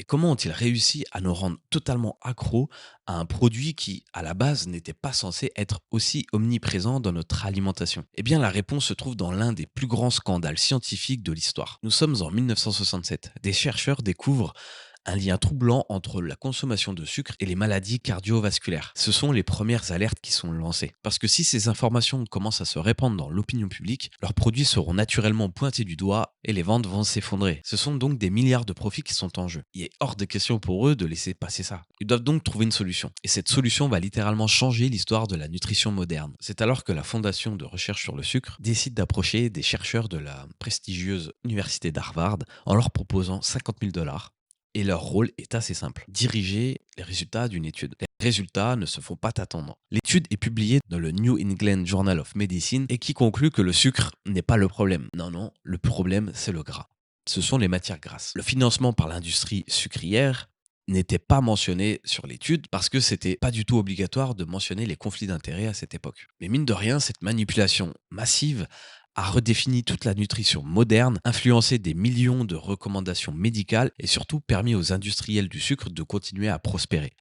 Et comment ont-ils réussi à nous rendre totalement accros à un produit qui, à la base, n'était pas censé être aussi omniprésent dans notre alimentation? Eh bien, la réponse se trouve dans l'un des plus grands scandales scientifiques de l'histoire. Nous sommes en 1967. Des chercheurs découvrent un lien troublant entre la consommation de sucre et les maladies cardiovasculaires. Ce sont les premières alertes qui sont lancées. Parce que si ces informations commencent à se répandre dans l'opinion publique, leurs produits seront naturellement pointés du doigt et les ventes vont s'effondrer. Ce sont donc des milliards de profits qui sont en jeu. Il est hors de question pour eux de laisser passer ça. Ils doivent donc trouver une solution. Et cette solution va littéralement changer l'histoire de la nutrition moderne. C'est alors que la Fondation de recherche sur le sucre décide d'approcher des chercheurs de la prestigieuse université d'Harvard en leur proposant 50 000 $ et leur rôle est assez simple. Diriger les résultats d'une étude. Les résultats ne se font pas attendre. L'étude est publiée dans le New England Journal of Medicine et qui conclut que le sucre n'est pas le problème. Non, non, le problème, c'est le gras. Ce sont les matières grasses. Le financement par l'industrie sucrière n'était pas mentionné sur l'étude parce que c'était pas du tout obligatoire de mentionner les conflits d'intérêts à cette époque. Mais mine de rien, cette manipulation massive a redéfini toute la nutrition moderne, influencé des millions de recommandations médicales et surtout permis aux industriels du sucre de continuer à prospérer.